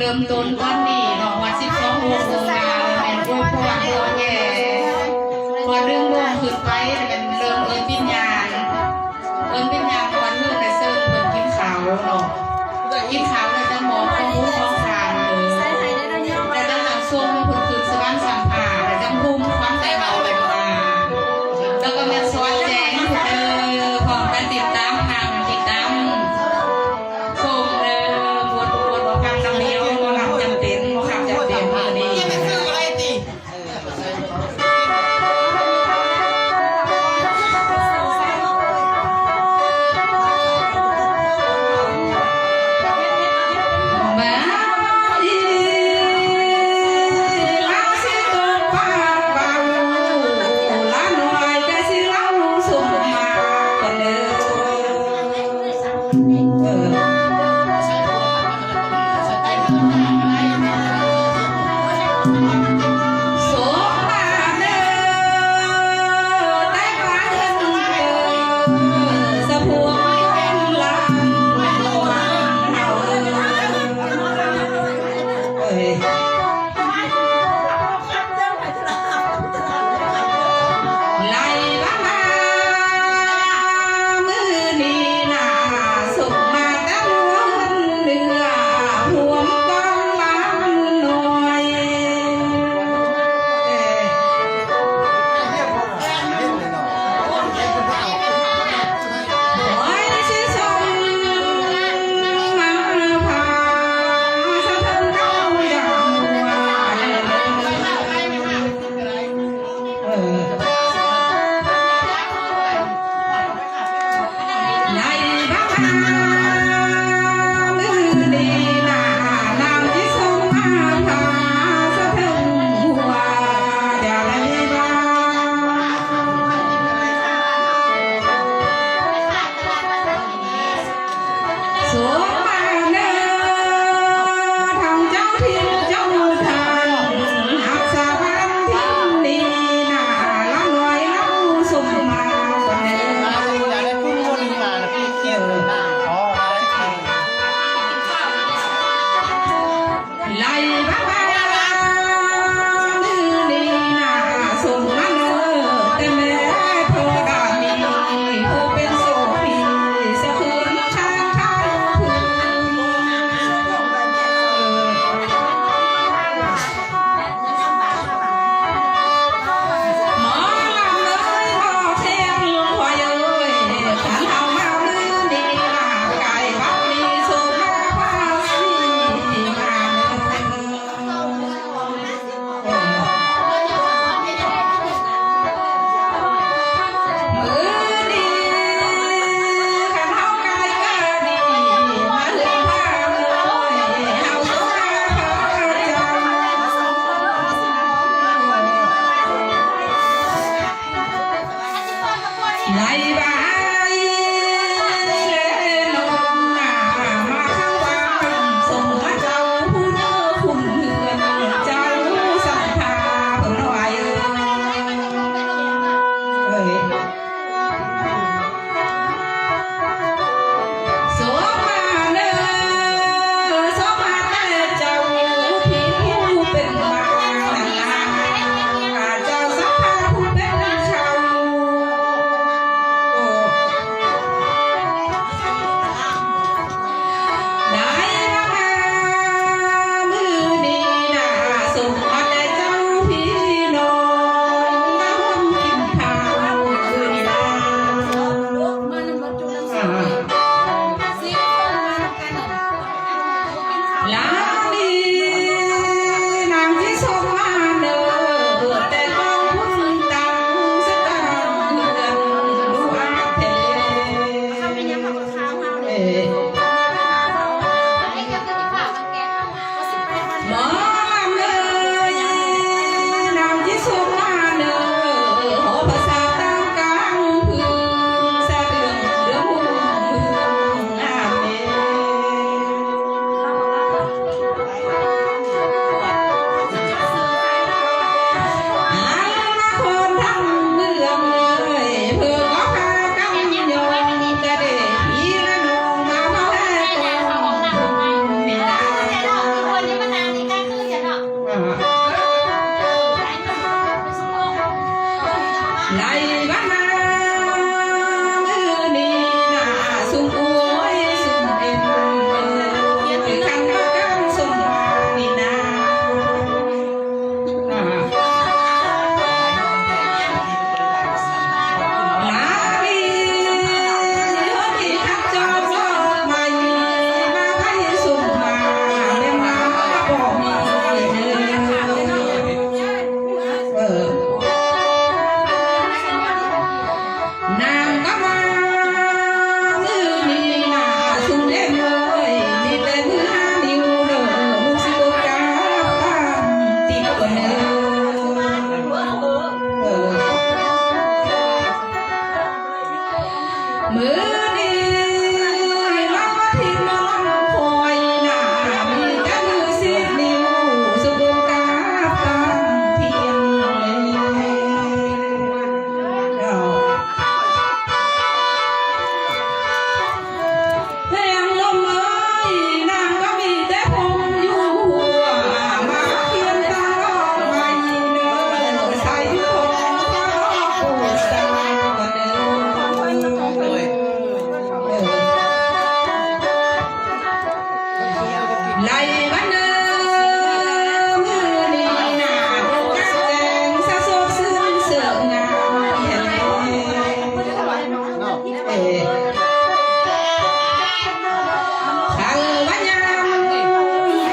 เริ่มต้นก้อนนี้เนาะวัด12 โมงโรงงานเป็นพวกแก่พอเรื่องโมงขึ้นไปเป็นเริ่มเอิ้นวิญญาณก่อนเมื่อแต่เซิร์ฟเพิ่นกินข้าวเนาะกินข้าวแล้วจะหมอของหมูของทานแต่จะหลังช่วงเพิ่นขึ้นสวรรค์สัมภาแต่จะภูมิความใจเบาเลยมาแล้วก็แม่สอนแจ้งพร้อมกันติดตามทางติดตามชมบวชบ่คำจำเดียวบ่คำจำเป็นบ่คำจำเป็นมื้อนี้เ ไล่บ้านนามือนี่น่าสุ่มอวยสุ่มเอ็นคือคันประกันสุ่มนี่นาลาบีเฮาที่ทักจอบรอบใหม่มาให้สุ่มมาเล่นน้ำบ่มีนางก็มามือนี่น่าสุ่มเล่นเลยมีแต่มือหานิ้วเด้อมุสิโกกาตามติดตัวเนื้อมือนี้มาที่นอนคอยหน้ามีแต่มือสิบนิ้วสุโกกาตามเทียนเพลงลมเอ้ยนางก็มีแต่ผมอยู่หัวมาเพียนตาลอกใหม่เด้อใส่ของฟ้าปูสาเด้อไล่บ้านเด้อมือนี่น่าจัดแจงสะสมซึ้งเสืองามเห็นไหมขังบ้านยาม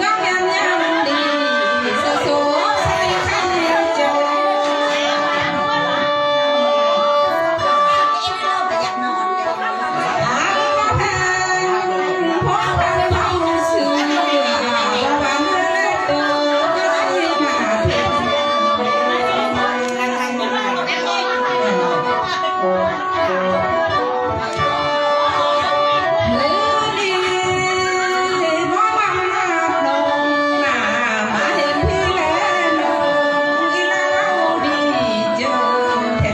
ก็ยังดีสะสมใส่ขันเจ้าหางก็แพงพอกันเท่าเสือว่าวันเล็กโตก็ได้มาเป็นมือนี้มองมาลงหน้ามาเห็นพี่แลน้องอีลาวดีเจอแท้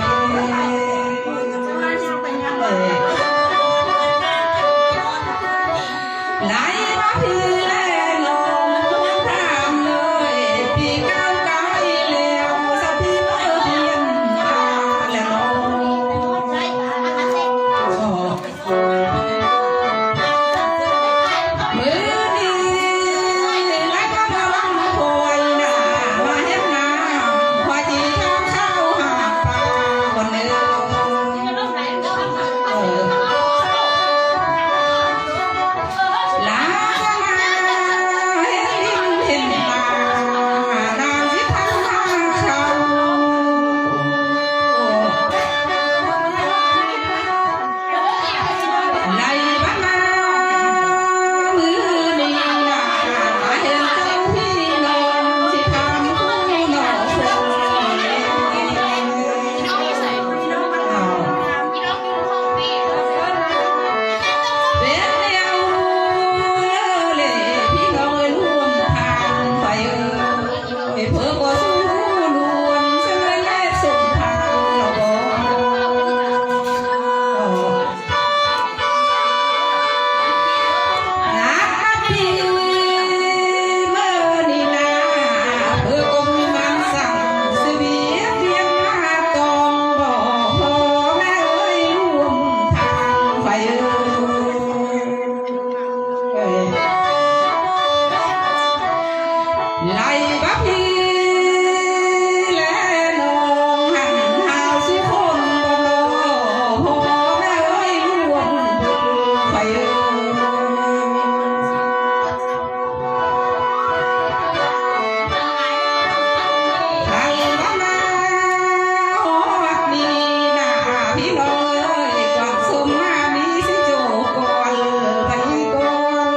ไหลมาพี่แลน้องถามเลยพี่ก้าวไกลแล้วสักทีเมื่อเพียนมาแล้วน้องมือนี้ไล่ก็มาลังคอยหน้ามาเห็นหน้าพอจีทางเข้าหาปลาคนเนื้อลาก็มาเห็นลิ้นเห็นตานางสิพันทางเขาไล่บ้านนามือนี่น่าเห็นเจ้าพี่น้องสิทำคู่น้องคงเป็นแนวเล่พี่น้องเอ้ยร่วมทางไปเพื่อบ่สู้ลวนเสยแลกส่งทางเราบ่นักพี่เมื่อนี่นาเพื่อกงมันสั่งเสียเพียงหน้ากองบ่พอแม่เอ้ยร่วมทางไปไล่บักพี่และน้องหันหาวสุคนบ่รอพอแม่เอ้ยร่วมไปทางบ้านนาฮอดนี่นาพี่น้องเอ้ยก่อนสมมามีสิโจก่อนไปก่อน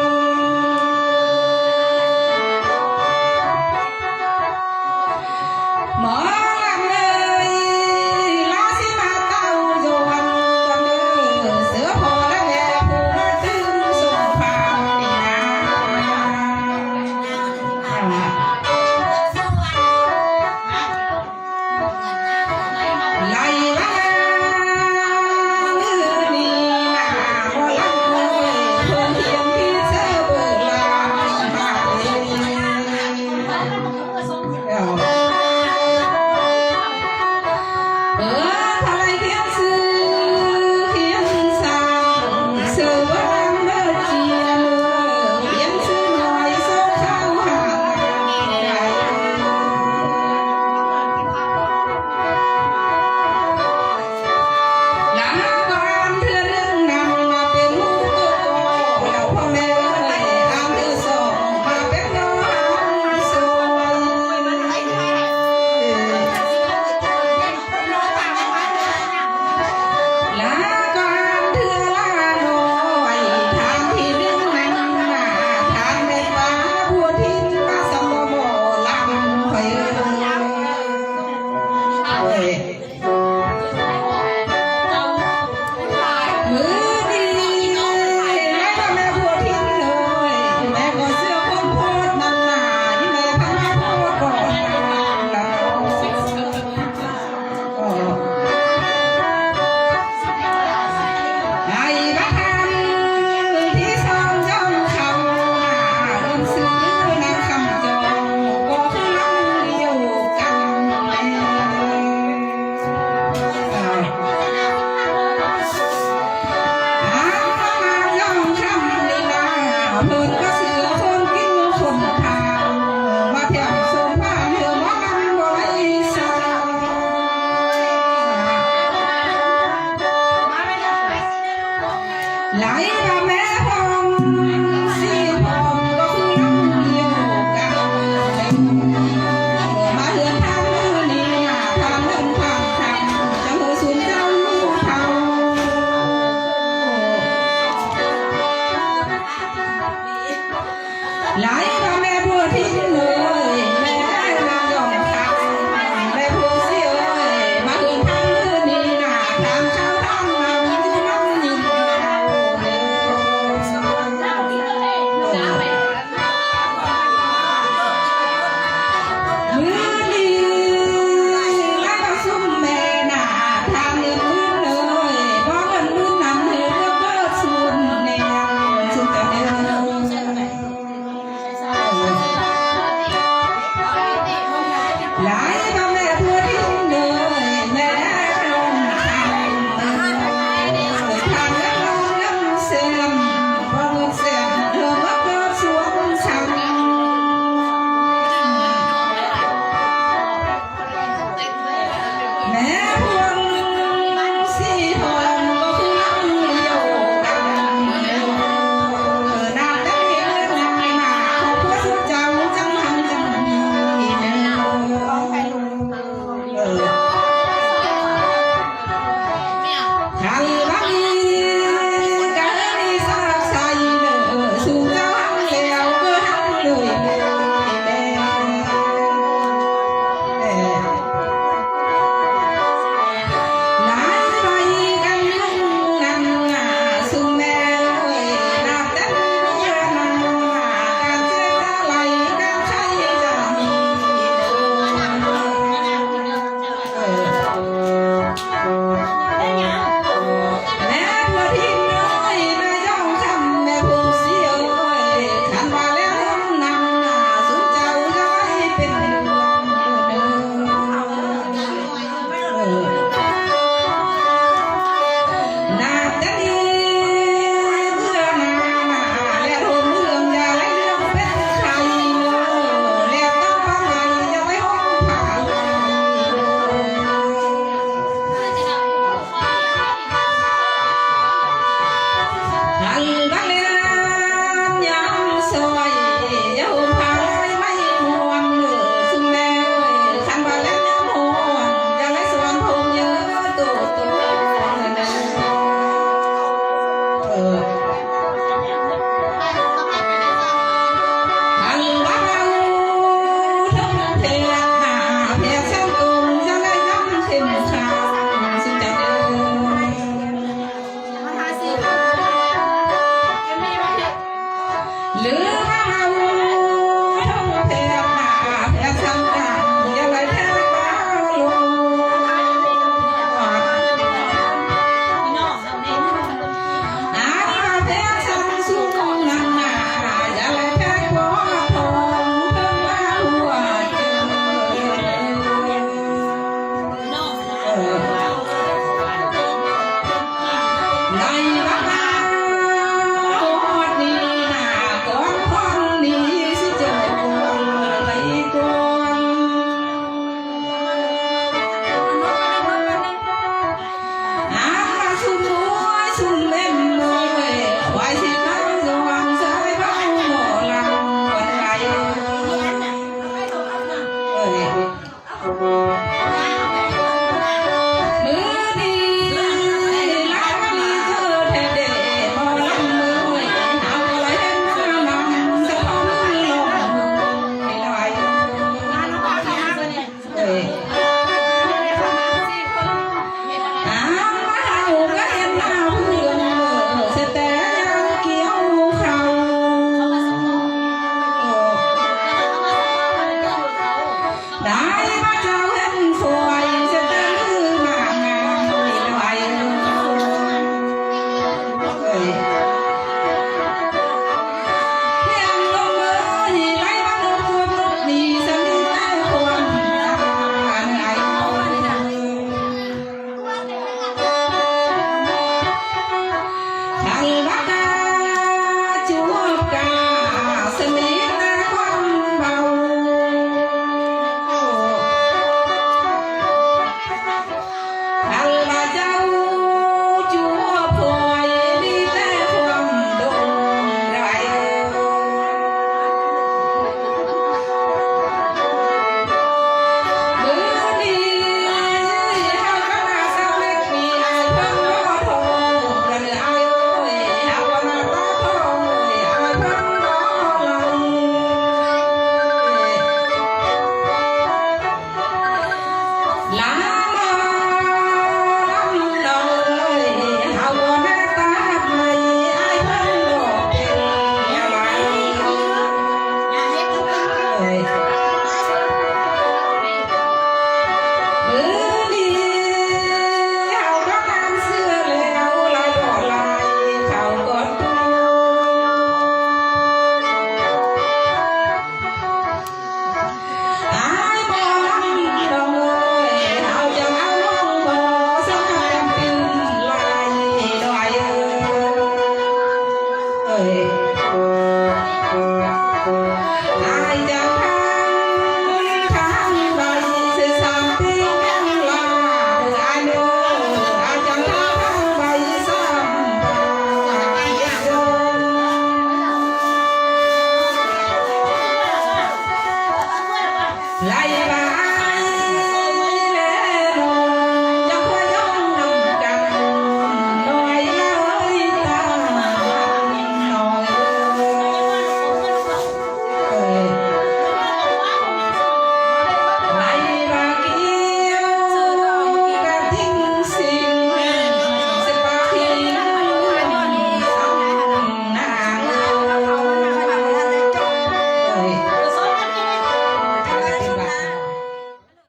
หมอลำเลยลาสิมาเต้าโยนก่อนเด้อเสือพอและแม่ผู้มาตึงสงครามนี่นะไล่บ้านนา ไหลมาแม่